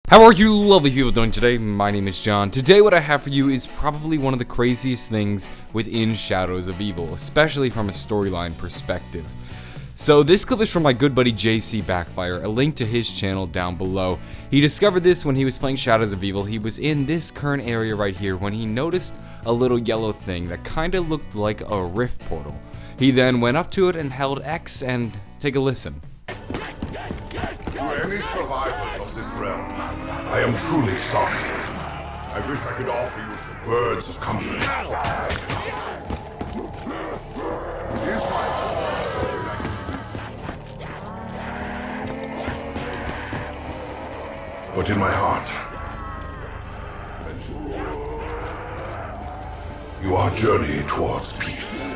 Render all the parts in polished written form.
How are you lovely people doing today? My name is John. Today what I have for you is probably one of the craziest things within Shadows of Evil, especially from a storyline perspective. So this clip is from my good buddy JC Backfire, a link to his channel down below. He discovered this when he was playing Shadows of Evil. He was in this current area right here when he noticed a little yellow thing that kinda looked like a rift portal. He then went up to it and held X and take a listen. To any survivors of this realm, I am truly sorry. I wish I could offer you some words of comfort. But in my heart, you are journeying towards peace.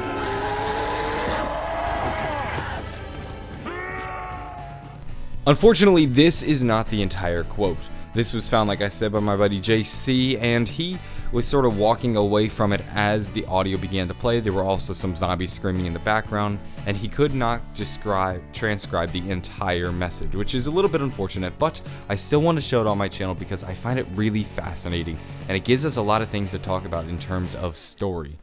Unfortunately, this is not the entire quote. This was found, like I said, by my buddy JC, and he was sort of walking away from it as the audio began to play. There were also some zombies screaming in the background, and he could not transcribe the entire message, which is a little bit unfortunate, but I still want to show it on my channel because I find it really fascinating, and it gives us a lot of things to talk about in terms of story.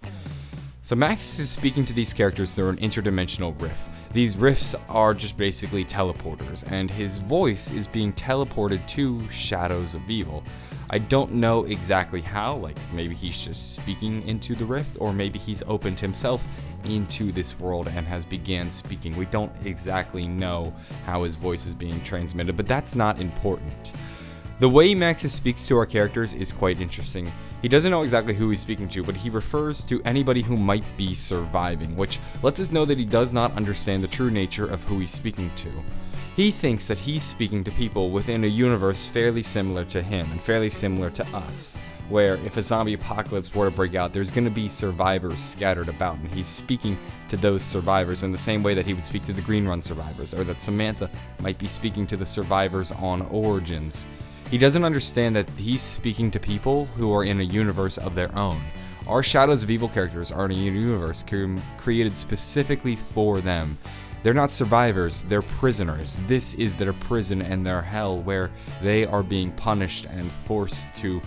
So Maxis is speaking to these characters through an interdimensional rift. These rifts are just basically teleporters, and his voice is being teleported to Shadows of Evil. I don't know exactly how, like maybe he's just speaking into the rift, or maybe he's opened himself into this world and has began speaking. We don't exactly know how his voice is being transmitted, but that's not important. The way Maxis speaks to our characters is quite interesting. He doesn't know exactly who he's speaking to, but he refers to anybody who might be surviving, which lets us know that he does not understand the true nature of who he's speaking to. He thinks that he's speaking to people within a universe fairly similar to him and fairly similar to us, where if a zombie apocalypse were to break out, there's going to be survivors scattered about, and he's speaking to those survivors in the same way that he would speak to the Green Run survivors, or that Samantha might be speaking to the survivors on Origins. He doesn't understand that he's speaking to people who are in a universe of their own. Our Shadows of Evil characters are in a universe created specifically for them. They're not survivors, they're prisoners. This is their prison and their hell where they are being punished and forced to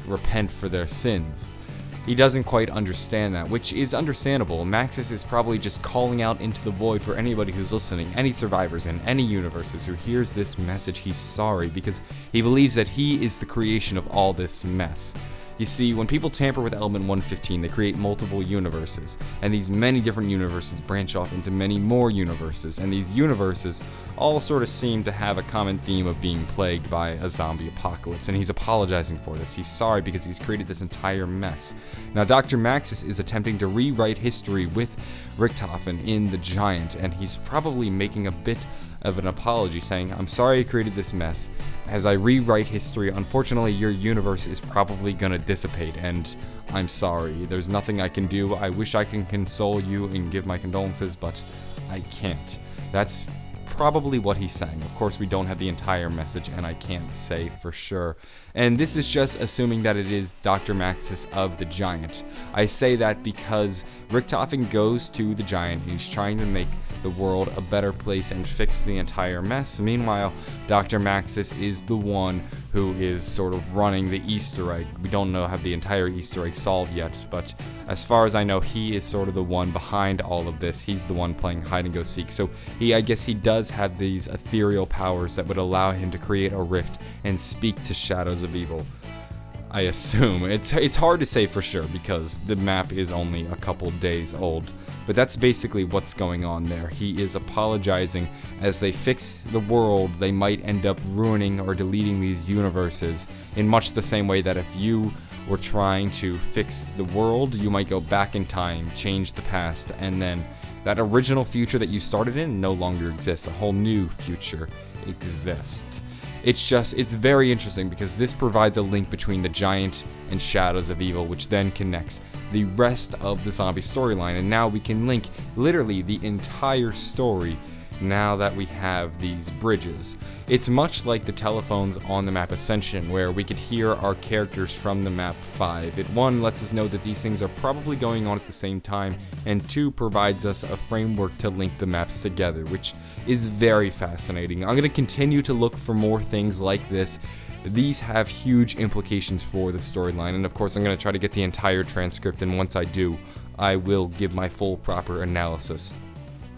repent for their sins. He doesn't quite understand that, which is understandable. Maxis is probably just calling out into the void for anybody who's listening, any survivors in any universes who hears this message. He's sorry because he believes that he is the creation of all this mess. You see, when people tamper with Element 115, they create multiple universes, and these many different universes branch off into many more universes, and these universes all sort of seem to have a common theme of being plagued by a zombie apocalypse, and he's apologizing for this. He's sorry because he's created this entire mess. Now, Dr. Maxis is attempting to rewrite history with Richtofen in The Giant, and he's probably making a bit of an apology, saying, "I'm sorry I created this mess. As I rewrite history, unfortunately your universe is probably gonna dissipate, and I'm sorry. There's nothing I can do. I wish I can console you and give my condolences, but I can't." That's probably what he's saying. Of course, we don't have the entire message, and I can't say for sure. And this is just assuming that it is Dr. Maxis of The Giant. I say that because Richtofen goes to The Giant, and he's trying to make the world a better place and fix the entire mess. Meanwhile, Dr. Maxis is the one who is sort of running the Easter egg. We don't have the entire Easter egg solved yet, but as far as I know, he is sort of the one behind all of this. He's the one playing hide and go seek. So I guess he does have these ethereal powers that would allow him to create a rift and speak to Shadows of Evil. I assume. It's hard to say for sure because the map is only a couple days old, but that's basically what's going on there. He is apologizing. As they fix the world, they might end up ruining or deleting these universes in much the same way that if you were trying to fix the world, you might go back in time, change the past, and then that original future that you started in no longer exists. A whole new future exists. It's very interesting because this provides a link between The Giant and Shadows of Evil, which then connects the rest of the zombie storyline, and now we can link literally the entire story now that we have these bridges. It's much like the telephones on the map Ascension, where we could hear our characters from the map 5. It 1 lets us know that these things are probably going on at the same time, and 2 provides us a framework to link the maps together, which is very fascinating. I'm going to continue to look for more things like this. these have huge implications for the storyline, and of course I'm going to try to get the entire transcript, and once I do, I will give my full proper analysis.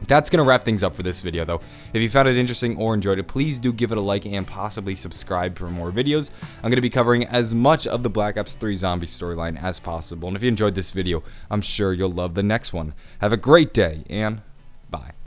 That's going to wrap things up for this video, though. If you found it interesting or enjoyed it, please do give it a like and possibly subscribe for more videos. I'm going to be covering as much of the Black Ops 3 zombie storyline as possible, and if you enjoyed this video, I'm sure you'll love the next one. Have a great day, and bye.